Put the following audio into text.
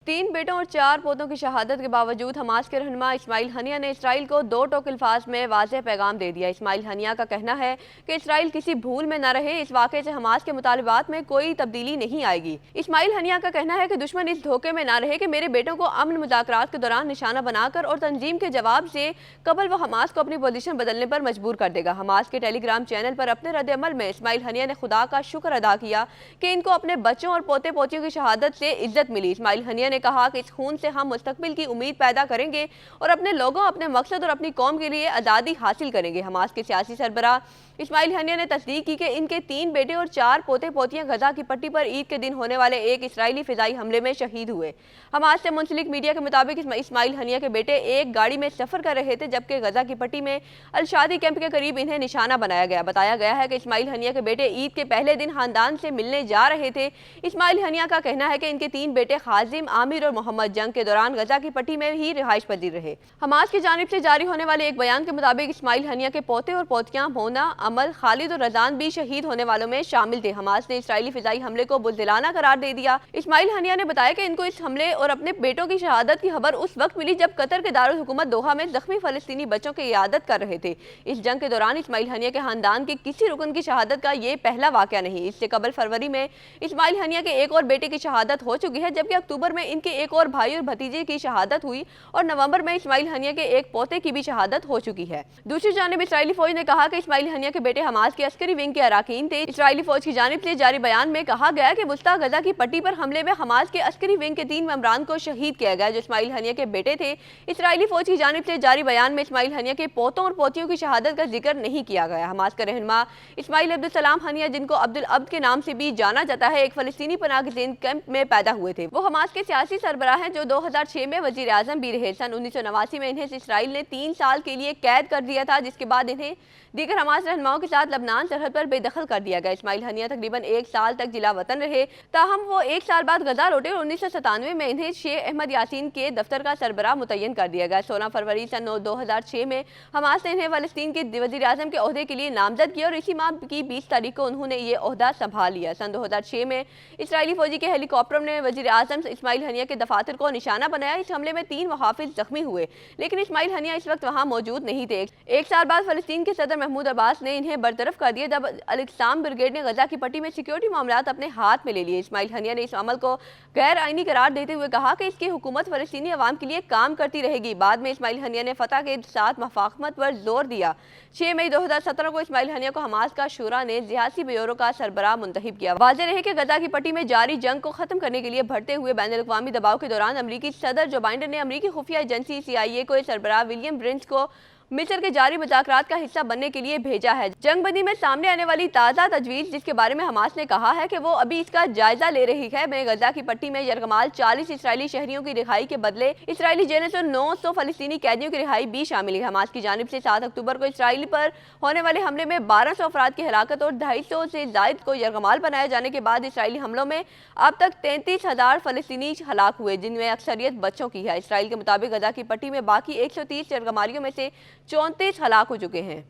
तीन बेटों और चार पोतों की शहादत के बावजूद हमास के रहनुमा इस्माइल हनिया ने इसराइल को दो टोक अल्फाज में वाज़ेह पैगाम दे दिया। इस्माइल हनिया का कहना है कि इसराइल किसी भूल में न रहे, इस वाक़े से हमास के मुतालबात में कोई तब्दीली नहीं आएगी। इस्माइल हनिया का कहना है कि दुश्मन इस धोखे में न रहे कि मेरे बेटों को अमन मुज़ाकरात के दौरान निशाना बनाकर और तंजीम के जवाब से कबल वो हमास को अपनी पोजीशन बदलने पर मजबूर कर देगा। हमास के टेलीग्राम चैनल पर अपने रद्द अमल में इस्माइल हनिया ने खुदा का शुक्र अदा किया कि इनको अपने बच्चों और पोते पोतियों की शहादत से इज्जत मिली। इस्माइल हनिया ने कहा कि इस खून से हम मुस्तकबिल की उम्मीद पैदा करेंगे और अपने लोगों, अपने मकसद और अपनी कौम के लिए आज़ादी हासिल करेंगे। हमास के सियासी सरबराह इस्माइल हनिया ने तस्दीक की कि इनके तीन बेटे और चार पोते पोतियां गजा की पट्टी पर ईद के दिन होने वाले एक इसराइली फिजाई हमले में शहीद हुए। हमास से मुंसलिक मीडिया के मुताबिक इस्माइल हनिया के बेटे एक गाड़ी में सफर कर रहे थे, जबकि गजा की पट्टी में अलशादी कैंप के करीब इन्हें निशाना बनाया गया। बताया गया है कि इस्माइल हनिया के बेटे ईद के पहले दिन खानदान से मिलने जा रहे थे। इस्माइल हनिया का कहना है कि इनके तीन बेटे खाजिम, आमिर और मोहम्मद जंग के दौरान गजा की पट्टी में ही रिहाइश पजीर रहे। हमास की जानिब से जारी होने वाले एक बयान के मुताबिक इस्माइल हनिया के पोते और पोतियां मोना, अमल, खालिद और रजान भी शहीद होने वालों में शामिल थे। हमास ने इसराइली फिजाई हमले को बुज़दिलाना करार दे दिया। इस्माइल हनिया ने बताया कि इनको इस हमले और अपने बेटों की शहादत की खबर उस वक्त मिली जब कतर के दारुल हुकूमत दोहा में जख्मी फलस्तीनी बच्चों की इयादत कर रहे थे। इस जंग के दौरान इस्माइल हनिया के खानदान के किसी रुकन की शहादत का ये पहला वाकया नहीं। इससे कबल फरवरी में इस्माइल हनिया के एक और बेटे की शहादत हो चुकी है, जबकि अक्टूबर में इनके एक और भाई और भतीजे की शहादत हुई और नवंबर में इस्माइल हनिया के एक पोते की भी शहादत हो चुकी है। दूसरी जानिब इसराइली फौज ने कहा कि इस्माइल हनिया के बेटे हमास के अस्करी विंग के अराकीन थे। इसराइली फौज की जानिब से जारी बयान में कहा गया कि वुस्ता गजा की पट्टी पर हमले में हमास के अस्करी विंग के 3 मेंबरान को शहीद किया गया, जो इस्माइल हनिया के बेटे थे। इसराइली फौज की जानिब से जारी बयान में इस्माइल हनिया के पोतों और पोतियों की शहादत का जिक्र नहीं किया गया। हमास का रहनुमा इस्माइल अब्दुल सलाम हनिया, जिनको अब्दुल अब्द के नाम से भी जाना जाता है, एक फलस्तीनी पनाहगज़ीन कैंप में पैदा हुए थे। वो हमास के सियासी सरबराह हैं जो 2006 में वजीर आजम भी रहे। सन 1989 में इन्हें इसराइल ने 3 साल के लिए कैद कर दिया था, जिसके बाद इन्हें दीगर हमास रहनुमाओं के साथ लबनान सरहद पर बेदखल कर दिया गया। इस्माइल हनिया तकरीबन 1 साल तक जिला वतन रहे, ताहम वो 1 साल बाद गजा लौटे और 1997 में इन्हें शेख अहमद यासीन के दफ्तर का सरबराह मुतय्यन कर दिया गया। 16 फरवरी सन 2006 में हमास ने इन्हें फलस्तीन के वजीर आजम के ओहदे के लिए नामजद किया और इसी माह की 20 तारीख को उन्होंने ये ओहदा संभाल लिया। सन 2006 में इसराइली फौजी के हेलीकॉप्टर ने वजीर आजम इस्माइल हनिया के दफातर को निशाना बनाया। इस हमले में 3 मुहाफिज जख्मी हुए, लेकिन इस्माइल हनिया इस वक्त वहाँ मौजूद नहीं थे। 1 साल बाद फलस्तीन के सदर महमूद अब्बास ने इन्हें बरतरफ कर दिया जब अल-इक़्साम ब्रिगेड ने गजा की पट्टी में सिक्योरिटी मामलात अपने हाथ में ले लिए। इस्माइल हनिया ने इस अमल को गैर आईनी करार देते हुए कहा कि इसकी हुकूमत फलस्तीनी अवाम के लिए काम करती रहेगी। बाद में इस्माइल हनिया ने फतह के साथ मफाहमत पर जोर दिया। 6 मई 2017 को इस्माइल हनिया को हमास का शूरा ने सियासी ब्यूरो का सरबराह मुंतखब किया। वाज़ेह रहे कि गजा की पट्टी में जारी जंग को खत्म करने के लिए बढ़ते हुए बैनुल-अक़वामी दबाव के दौरान अमरीकी सदर जो बाइडेन ने अमरीकी खुफिया एजेंसी CIA को सरबराह विलियम ब्रिंस को मिस्र के जारी मुज़ाकरात का हिस्सा बनने के लिए भेजा है। जंगबंदी में सामने आने वाली ताज़ा तजवीज़, जिसके बारे में हमास ने कहा है कि वो अभी इसका जायजा ले रही है, में गजा की पट्टी में यरगमाल 40 इसराइली शहरियों की रिहाई के बदले इसराइली जेलों से 900 फलस्तीनी कैदियों की रिहाई भी शामिल है। हमास की जानिब से 7 अक्टूबर को इसराइल पर होने वाले हमले में 1200 अफराद की हलाकत और 250 से जायद को यरगमाल बनाए जाने के बाद इसराइली हमलों में अब तक 33,000 फलस्तीनी हलाक हुए, जिनमें अक्सरियत बच्चों की है। इसराइल के मुताबिक गजा की पट्टी में बाकी 130 यरगमालियों में से 34 हलाक हो चुके हैं।